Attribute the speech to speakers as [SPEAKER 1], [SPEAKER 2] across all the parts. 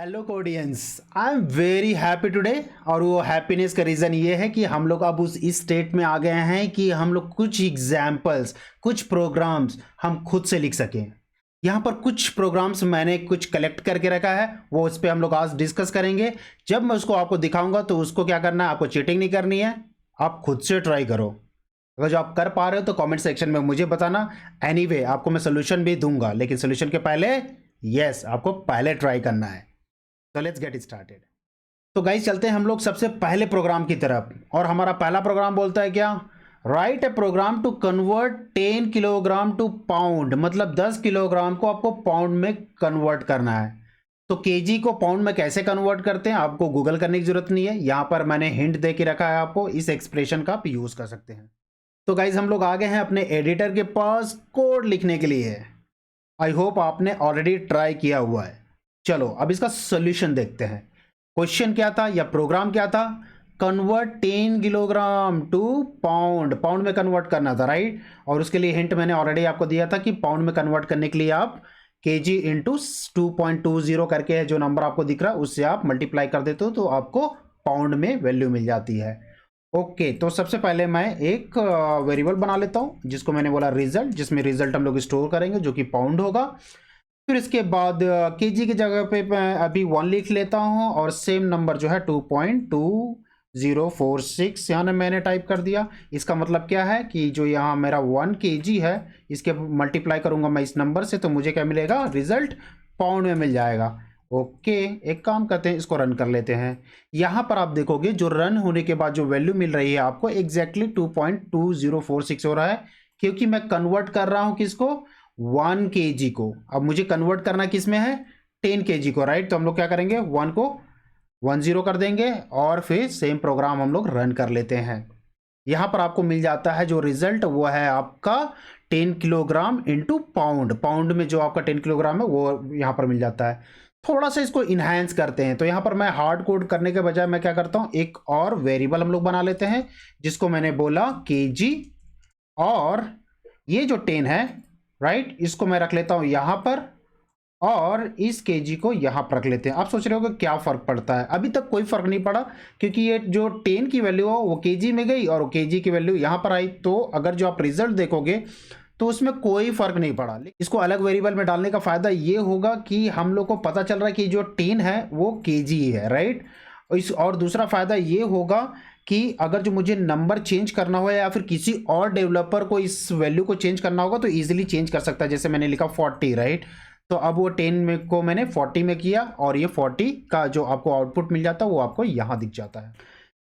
[SPEAKER 1] Hello codians, I am very happy today. और वो happiness का रीज़न ये है कि हम लोग अब इस स्टेट में आ गए हैं कि हम लोग कुछ एग्जाम्पल्स, कुछ प्रोग्राम्स हम खुद से लिख सकें। यहाँ पर कुछ प्रोग्राम्स मैंने कुछ कलेक्ट करके रखा है, वो उस पर हम लोग आज डिस्कस करेंगे। जब मैं उसको आपको दिखाऊंगा तो उसको क्या करना है, आपको चीटिंग नहीं करनी है, आप खुद से ट्राई करो। अगर जो आप कर पा रहे हो तो कमेंट सेक्शन में मुझे बताना। एनीवे, आपको मैं सोल्यूशन भी दूंगा, लेकिन सोल्यूशन के पहले आपको पहले ट्राई करना है। तो लेट्स गेट स्टार्टेड। तो गाइस चलते हैं हम लोग सबसे पहले प्रोग्राम की तरफ। और हमारा पहला प्रोग्राम बोलता है क्या, write a program to convert 10 kilogram to pound. मतलब 10 किलोग्राम को आपको पाउंड में कन्वर्ट करना है। तो केजी को पाउंड में कैसे कन्वर्ट करते हैं आपको गूगल करने की जरूरत नहीं है, यहां पर मैंने हिंट दे के रखा है आपको। इस एक्सप्रेशन का आप यूज कर सकते हैं। तो गाइज हम लोग आ गए हैं अपने एडिटर के पास कोड लिखने के लिए। आई होप आपने ऑलरेडी ट्राई किया हुआ है। चलो अब इसका सोल्यूशन देखते हैं। क्वेश्चन क्या था या प्रोग्राम क्या था, convert 10 kilogram to pound. Pound में कन्वर्ट करना था, राइट। और उसके लिए हिंट मैंने ऑलरेडी आपको दिया था कि पाउंड में कन्वर्ट करने के लिए आप केजी इंटू 2.20 करके जो नंबर आपको दिख रहा है उससे आप मल्टीप्लाई कर देते हो तो आपको पाउंड में वैल्यू मिल जाती है। ओके, तो सबसे पहले मैं एक वेरिएबल बना लेता हूं जिसको मैंने बोला रिजल्ट, जिसमें रिजल्ट हम लोग स्टोर करेंगे जो कि पाउंड होगा। फिर इसके बाद केजी की जगह पे मैं अभी 1 लिख लेता हूं और सेम नंबर जो है 2.2046 यहाँ मैंने टाइप कर दिया। इसका मतलब क्या है कि जो यहाँ मेरा 1 केजी है इसके मल्टीप्लाई करूंगा मैं इस नंबर से तो मुझे क्या मिलेगा, रिजल्ट पाउंड में मिल जाएगा। ओके, एक काम करते हैं, इसको रन कर लेते हैं। यहाँ पर आप देखोगे जो रन होने के बाद जो वैल्यू मिल रही है आपको एग्जैक्टली 2.2046 हो रहा है, क्योंकि मैं कन्वर्ट कर रहा हूँ किसको, 1 केजी को। अब मुझे कन्वर्ट करना किस में है, 10 केजी को, राइट। तो हम लोग क्या करेंगे, 1 को 10 कर देंगे और फिर सेम प्रोग्राम हम लोग रन कर लेते हैं। यहाँ पर आपको मिल जाता है जो रिजल्ट, वो है आपका 10 किलोग्राम इंटू पाउंड। पाउंड में जो आपका 10 किलोग्राम है वो यहाँ पर मिल जाता है। थोड़ा सा इसको इन्हांस करते हैं, तो यहाँ पर मैं हार्ड कोड करने के बजाय मैं क्या करता हूँ, एक और वेरिएबल हम लोग बना लेते हैं जिसको मैंने बोला केजी। और ये जो 10 है, राइट, इसको मैं रख लेता हूं यहां पर और इस केजी को यहां पर रख लेते हैं। आप सोच रहे हो कि क्या फर्क पड़ता है, अभी तक कोई फर्क नहीं पड़ा क्योंकि ये जो 10 की वैल्यू हो वो केजी में गई और केजी की वैल्यू यहां पर आई। तो अगर जो आप रिजल्ट देखोगे तो उसमें कोई फर्क नहीं पड़ा। इसको अलग वेरिएबल में डालने का फायदा ये होगा कि हम लोग को पता चल रहा है कि जो 10 है वो केजी है, राइट। और दूसरा फायदा ये होगा कि अगर जो मुझे नंबर चेंज करना हो या फिर किसी और डेवलपर को इस वैल्यू को चेंज करना होगा तो इजीली चेंज कर सकता है। जैसे मैंने लिखा 40, राइट, तो अब वो 10 में को मैंने 40 में किया और ये 40 का जो आपको आउटपुट मिल जाता है वो आपको यहाँ दिख जाता है।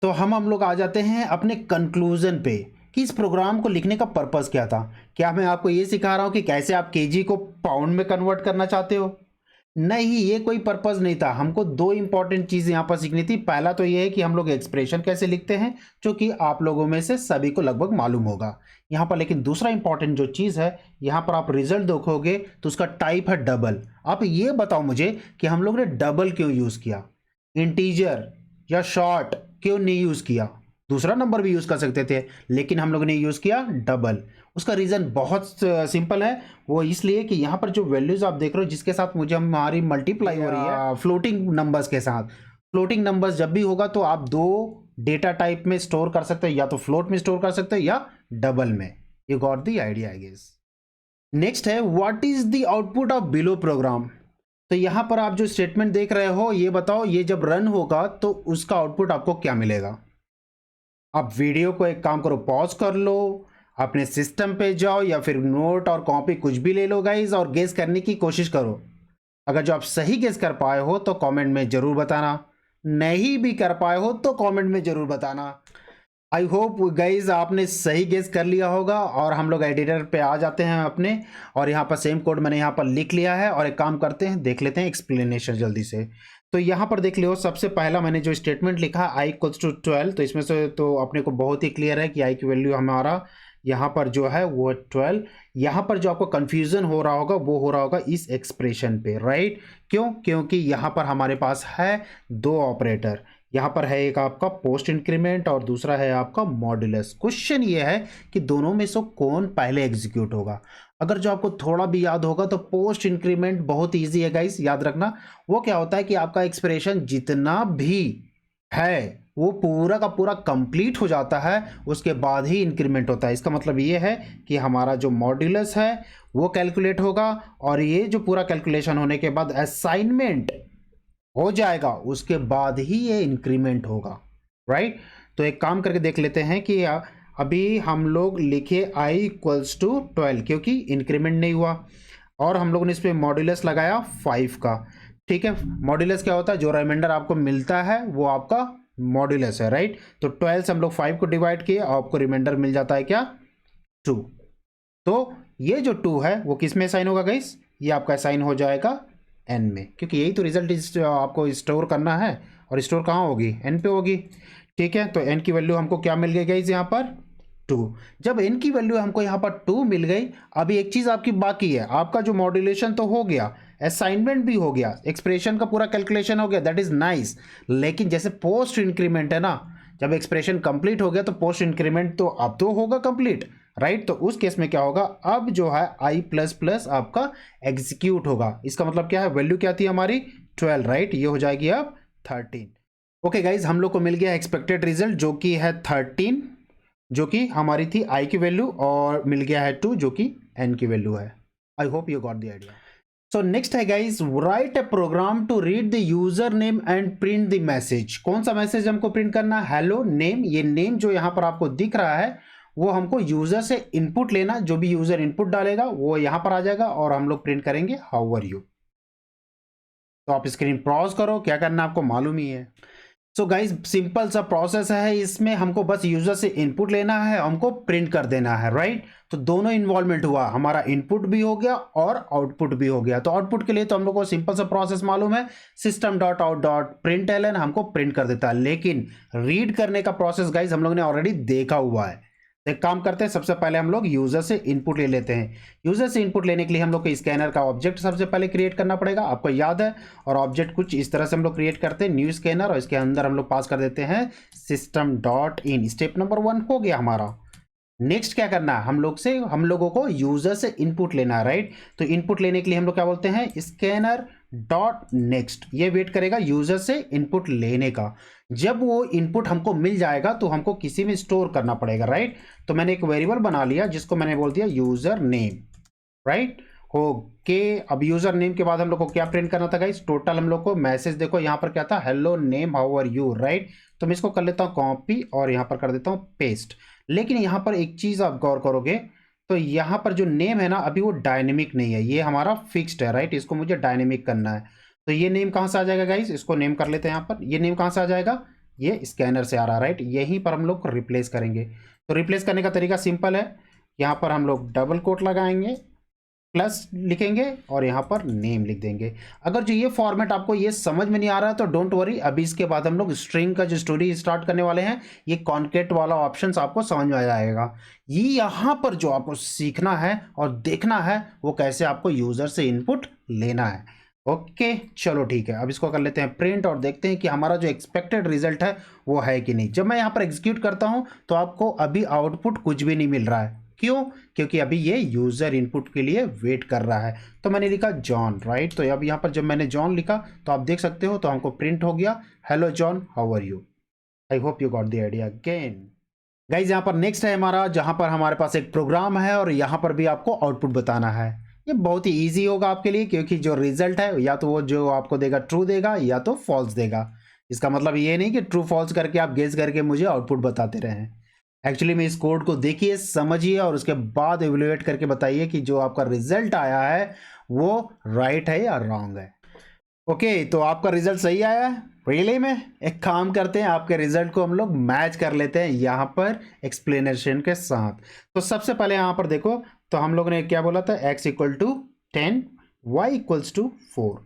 [SPEAKER 1] तो हम लोग आ जाते हैं अपने कंक्लूजन पे कि इस प्रोग्राम को लिखने का पर्पस क्या था। क्या मैं आपको ये सिखा रहा हूँ कि कैसे आप केजी को पाउंड में कन्वर्ट करना चाहते हो? नहीं, ये कोई पर्पस नहीं था। हमको दो इंपॉर्टेंट चीज़ यहाँ पर सीखनी थी। पहला तो ये है कि हम लोग एक्सप्रेशन कैसे लिखते हैं, जो कि आप लोगों में से सभी को लगभग मालूम होगा यहाँ पर। लेकिन दूसरा इंपॉर्टेंट जो चीज़ है, यहाँ पर आप रिजल्ट देखोगे तो उसका टाइप है डबल। आप ये बताओ मुझे कि हम लोग ने डबल क्यों यूज़ किया, इंटीजर या शॉर्ट क्यों नहीं यूज़ किया? दूसरा नंबर भी यूज़ कर सकते थे, लेकिन हम लोग ने यूज़ किया डबल। उसका रीज़न बहुत सिंपल है, वो इसलिए कि यहाँ पर जो वैल्यूज आप देख रहे हो जिसके साथ मुझे हमारी मल्टीप्लाई हो रही है फ्लोटिंग नंबर्स के साथ। फ्लोटिंग नंबर्स जब भी होगा तो आप दो डेटा टाइप में स्टोर कर सकते हो, या तो फ्लोट में स्टोर कर सकते हो या डबल में। You got the idea I guess. Next है what is the output of below program. तो यहाँ पर आप जो स्टेटमेंट देख रहे हो ये बताओ, ये जब रन होगा तो उसका आउटपुट आपको क्या मिलेगा? आप वीडियो को एक काम करो, पॉज कर लो, अपने सिस्टम पे जाओ या फिर नोट और कॉपी कुछ भी ले लो गाइज और गेस करने की कोशिश करो। अगर जो आप सही गेस कर पाए हो तो कमेंट में ज़रूर बताना, नहीं भी कर पाए हो तो कमेंट में ज़रूर बताना। आई होप गाइज आपने सही गेस कर लिया होगा। और हम लोग एडिटर पे आ जाते हैं अपने, और यहाँ पर सेम कोड मैंने यहाँ पर लिख लिया है। और एक काम करते हैं, देख लेते हैं एक्सप्लेनेशन जल्दी से। तो यहाँ पर देख लो, सबसे पहला मैंने जो स्टेटमेंट लिखा i इक्वल्स टू 12, तो इसमें से तो अपने को बहुत ही क्लियर है कि i की वैल्यू हमारा यहाँ पर जो है वो 12। यहाँ पर जो आपको कंफ्यूजन हो रहा होगा वो हो रहा होगा इस एक्सप्रेशन पे, राइट। क्यों? क्योंकि यहाँ पर हमारे पास है दो ऑपरेटर। यहाँ पर है एक आपका पोस्ट इंक्रीमेंट और दूसरा है आपका मॉड्यूलस। क्वेश्चन ये है कि दोनों में से कौन पहले एग्जीक्यूट होगा। अगर जो आपको थोड़ा भी याद होगा तो पोस्ट इंक्रीमेंट बहुत इजी है गाइस, याद रखना। वो क्या होता है कि आपका एक्सप्रेशन जितना भी है वो पूरा का पूरा कंप्लीट हो जाता है, उसके बाद ही इंक्रीमेंट होता है। इसका मतलब ये है कि हमारा जो मॉड्यूलस है वो कैलकुलेट होगा, और ये जो पूरा कैलकुलेशन होने के बाद असाइनमेंट हो जाएगा, उसके बाद ही ये इंक्रीमेंट होगा, राइट। तो एक काम करके देख लेते हैं कि अभी हम लोग लिखे i इक्वल्स टू 12 क्योंकि इंक्रीमेंट नहीं हुआ, और हम लोगों ने इस पर मॉड्यूलस लगाया 5 का। ठीक है, मॉड्यूलस क्या होता है, जो रिमाइंडर आपको मिलता है वो आपका मॉड्यूलस है, राइट। तो 12 से हम लोग 5 को डिवाइड किए और आपको रिमाइंडर मिल जाता है क्या, 2। तो ये जो 2 है वो किस में साइन होगा गाइस, ये आपका साइन हो जाएगा n में, क्योंकि यही तो रिजल्ट आपको स्टोर करना है, और स्टोर कहाँ होगी, n पे होगी। ठीक है, तो n की वैल्यू हमको क्या मिल गई गाइस, यहाँ पर 2। जब n की वैल्यू हमको यहाँ पर 2 मिल गई, अभी एक चीज़ आपकी बाकी है, आपका जो मॉड्यूलेशन तो हो गया, असाइनमेंट भी हो गया, एक्सप्रेशन का पूरा कैलकुलेशन हो गया, दैट इज नाइस। लेकिन जैसे पोस्ट इंक्रीमेंट है ना, जब एक्सप्रेशन कंप्लीट हो गया तो पोस्ट इंक्रीमेंट तो अब तो होगा कंप्लीट, राइट। तो उस केस में क्या होगा, अब जो है i प्लस प्लस आपका एग्जीक्यूट होगा। इसका मतलब क्या है, वैल्यू क्या थी हमारी 12, राइट, ये हो जाएगी अब 13। ओके गाइज, हम लोग को मिल गया एक्सपेक्टेड रिजल्ट जो कि है 13, जो कि हमारी थी i की वैल्यू, और मिल गया है 2 जो कि n की वैल्यू है। I hope you got the idea. So next है guys, write a program to read the user name and print the message. कौन सा मैसेज हमको प्रिंट करना है, हेलो नेम। ये नेम जो यहाँ पर आपको दिख रहा है वो हमको यूजर से इनपुट लेना, जो भी यूजर इनपुट डालेगा वो यहाँ पर आ जाएगा, और हम लोग प्रिंट करेंगे हाउ आर यू। तो आप स्क्रीन पॉज करो, क्या करना आपको मालूम ही है। सो गाइज, सिंपल सा प्रोसेस है, इसमें हमको बस यूजर से इनपुट लेना है, हमको प्रिंट कर देना है, राइट। तो दोनों इन्वॉल्वमेंट हुआ, हमारा इनपुट भी हो गया और आउटपुट भी हो गया। तो आउटपुट के लिए तो हम लोग को सिंपल सा प्रोसेस मालूम है, system dot out dot println हमको प्रिंट कर देता है। लेकिन रीड करने का प्रोसेस गाइज हम लोग ने ऑलरेडी देखा हुआ है। तो एक काम करते हैं, सबसे पहले हम लोग यूजर से इनपुट ले लेते हैं। यूजर से इनपुट लेने के लिए हम लोग को स्कैनर का ऑब्जेक्ट सबसे पहले क्रिएट करना पड़ेगा, आपको याद है। और ऑब्जेक्ट कुछ इस तरह से हम लोग क्रिएट करते हैं, न्यू स्कैनर, और इसके अंदर हम लोग पास कर देते हैं system dot in. Step number 1 हो गया हमारा। नेक्स्ट क्या करना है, हम लोगों को यूजर से इनपुट लेना है, राइट। तो इनपुट लेने के लिए हम लोग क्या बोलते हैं, स्कैनर डॉट नेक्स्ट। ये वेट करेगा यूजर से इनपुट लेने का। जब वो इनपुट हमको मिल जाएगा तो हमको किसी में स्टोर करना पड़ेगा, राइट। तो मैंने एक वेरिएबल बना लिया जिसको मैंने बोल दिया यूजर नेम, राइट। ओके, अब यूजर नेम के बाद हम लोग को क्या प्रिंट करना था गाइस, टोटल हम लोग को मैसेज, देखो यहाँ पर क्या था, hello name how are you, right. तो मैं इसको कर लेता हूँ कॉपी और यहाँ पर कर देता हूँ पेस्ट। लेकिन यहाँ पर एक चीज आप गौर करोगे तो यहाँ पर जो नेम है ना, अभी वो डायनेमिक नहीं है, ये हमारा फिक्स्ड है, राइट। इसको मुझे डायनेमिक करना है। तो ये नेम कहाँ से आ जाएगा गाइस, इसको नेम कर लेते हैं यहाँ पर। ये नेम कहाँ से आ जाएगा, ये स्कैनर से आ रहा है, राइट। यहीं पर हम लोग रिप्लेस करेंगे। तो रिप्लेस करने का तरीका सिंपल है, यहाँ पर हम लोग डबल कोट लगाएंगे, प्लस लिखेंगे और यहाँ पर नेम लिख देंगे। अगर जो ये फॉर्मेट आपको ये समझ में नहीं आ रहा है तो डोंट वरी, अभी इसके बाद हम लोग स्ट्रिंग का जो स्टोरी स्टार्ट करने वाले हैं, ये कॉन्केट वाला ऑप्शन आपको समझ में आ जाएगा। ये यहाँ पर जो आपको सीखना है और देखना है वो कैसे आपको यूजर से इनपुट लेना है। ओके चलो ठीक है, अब इसको कर लेते हैं प्रिंट और देखते हैं कि हमारा जो एक्सपेक्टेड रिजल्ट है वो है कि नहीं। जब मैं यहाँ पर एग्जीक्यूट करता हूँ तो आपको अभी आउटपुट कुछ भी नहीं मिल रहा है, क्यों, क्योंकि अभी ये यूजर इनपुट के लिए वेट कर रहा है। तो मैंने लिखा जॉन, राइट। तो अब यहाँ पर जब मैंने जॉन लिखा तो आप देख सकते हो, तो हमको प्रिंट हो गया hello John how are you. I hope you got the idea again. Guys यहाँ पर नेक्स्ट है हमारा, जहाँ पर हमारे पास एक प्रोग्राम है और यहाँ पर भी आपको आउटपुट बताना है। ये बहुत ही ईजी होगा आपके लिए, क्योंकि जो रिजल्ट है या तो वो जो आपको देगा ट्रू देगा या तो फॉल्स देगा। इसका मतलब ये नहीं कि ट्रू फॉल्स करके आप गेस करके मुझे आउटपुट बताते रहें। एक्चुअली में इस कोड को देखिए, समझिए और उसके बाद एवेल्युएट करके बताइए कि जो आपका रिजल्ट आया है वो राइट है या रॉन्ग है। ओके, तो आपका रिजल्ट सही आया है रियली में। एक काम करते हैं, आपके रिजल्ट को हम लोग मैच कर लेते हैं यहाँ पर एक्सप्लेनेशन के साथ। तो सबसे पहले यहाँ पर देखो, तो हम लोग ने क्या बोला था, x equal to 10 y equals to 4,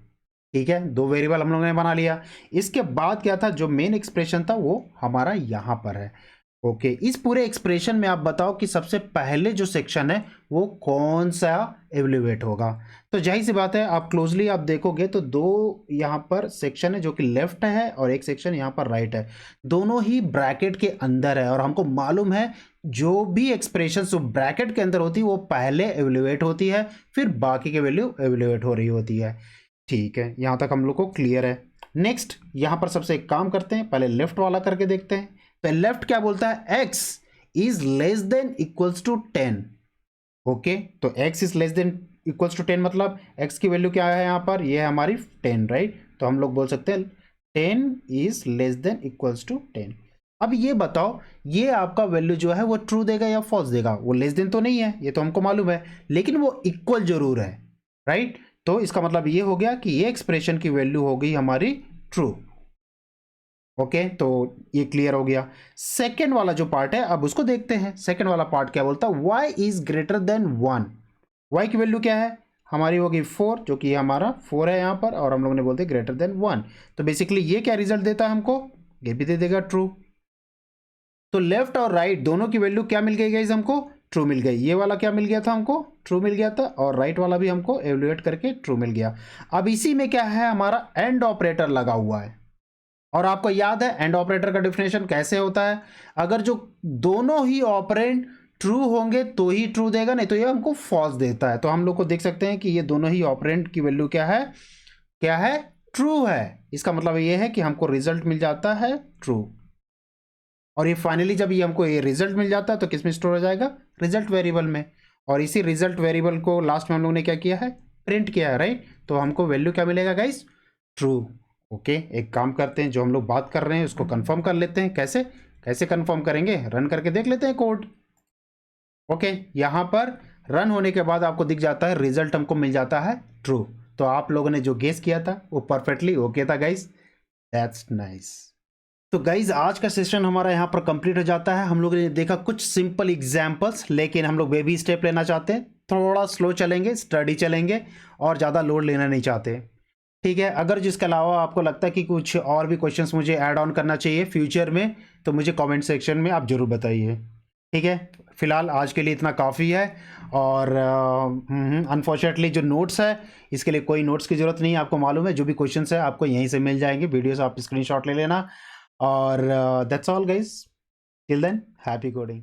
[SPEAKER 1] ठीक है। दो वेरिएबल हम लोगों ने बना लिया। इसके बाद क्या था, जो मेन एक्सप्रेशन था वो हमारा यहाँ पर है। ओके इस पूरे एक्सप्रेशन में आप बताओ कि सबसे पहले जो सेक्शन है वो कौन सा एवेल्यूएट होगा। तो जाहिर सी बात है, आप क्लोजली आप देखोगे तो दो यहाँ पर सेक्शन है जो कि लेफ्ट है और एक सेक्शन यहाँ पर राइट है, दोनों ही ब्रैकेट के अंदर है। और हमको मालूम है जो भी एक्सप्रेशन जो ब्रैकेट के अंदर होती है वो पहले एवेल्यूएट होती है, फिर बाकी के वैल्यू एवेल्यूएट हो रही होती है। ठीक है, यहाँ तक हम लोग को क्लियर है। नेक्स्ट यहाँ पर सबसे एक काम करते हैं, पहले लेफ्ट वाला करके देखते हैं। तो लेफ्ट क्या बोलता है, x is less than equals to 10। Okay, तो x is less than equals to 10 मतलब x की वैल्यू क्या है यहाँ पर, ये है हमारी 10, राइट। तो हम लोग बोल सकते हैं 10 is less than equals to 10। अब ये बताओ, ये आपका वैल्यू जो है वो ट्रू देगा या फॉल्स देगा। वो लेस देन तो नहीं है, ये तो हमको मालूम है, लेकिन वो इक्वल जरूर है, राइट। तो इसका मतलब ये हो गया कि ये एक्सप्रेशन की वैल्यू हो गई हमारी ट्रू। ओके, तो ये क्लियर हो गया। सेकेंड वाला जो पार्ट है अब उसको देखते हैं। सेकेंड वाला पार्ट क्या बोलता है, y is greater than 1। y की वैल्यू क्या है हमारी, होगी 4, जो कि हमारा 4 है यहाँ पर, और हम लोग ने बोलते हैं ग्रेटर देन 1। तो बेसिकली ये क्या रिजल्ट देता है हमको, ये भी दे देगा ट्रू। तो लेफ्ट और राइट दोनों की वैल्यू क्या मिल गई गाइस, हमको ट्रू मिल गई। ये वाला क्या मिल गया था, हमको ट्रू मिल गया था, और राइट वाला भी हमको एवेल्यूएट करके ट्रू मिल गया। अब इसी में क्या है, हमारा एंड ऑपरेटर लगा हुआ है। और आपको याद है एंड ऑपरेटर का डिफिनेशन कैसे होता है, अगर जो दोनों ही ऑपरेंड ट्रू होंगे तो ही ट्रू देगा, नहीं तो ये हमको फॉल्स देता है। तो हम लोग को देख सकते हैं कि ये दोनों ही ऑपरेंड की वैल्यू क्या है, क्या है, ट्रू है। इसका मतलब ये है कि हमको रिजल्ट मिल जाता है ट्रू। और ये फाइनली जब ये हमको ये रिजल्ट मिल जाता है तो किस में स्टोर हो जाएगा, रिजल्ट वेरिएबल में। और इसी रिजल्ट वेरिएबल को लास्ट में हम लोग ने क्या किया है, प्रिंट किया है, राइट। तो हमको वैल्यू क्या मिलेगा गाइस, ट्रू। ओके, एक काम करते हैं, जो हम लोग बात कर रहे हैं उसको कंफर्म कर लेते हैं। कैसे कैसे कंफर्म करेंगे, रन करके देख लेते हैं कोड। ओके, यहाँ पर रन होने के बाद आपको दिख जाता है रिजल्ट हमको मिल जाता है ट्रू। तो आप लोगों ने जो गेस किया था वो परफेक्टली ओके था गाइस, दैट्स नाइस। तो गाइज आज का सेशन हमारा यहाँ पर कंप्लीट हो जाता है। हम लोगों ने देखा कुछ सिंपल एग्जांपल्स, लेकिन हम लोग बेबी स्टेप लेना चाहते हैं, थोड़ा स्लो चलेंगे, स्टडी चलेंगे, और ज़्यादा लोड लेना नहीं चाहते। ठीक है, अगर जिसके अलावा आपको लगता है कि कुछ और भी क्वेश्चंस मुझे ऐड ऑन करना चाहिए फ्यूचर में, तो मुझे कमेंट सेक्शन में आप ज़रूर बताइए। ठीक है, फिलहाल आज के लिए इतना काफ़ी है। और अनफॉर्चुनेटली जो नोट्स है, इसके लिए कोई नोट्स की ज़रूरत नहीं है। आपको मालूम है जो भी क्वेश्चंस है आपको यहीं से मिल जाएंगे, वीडियोस आप स्क्रीनशॉट ले लेना। और that's all guys, till then happy coding।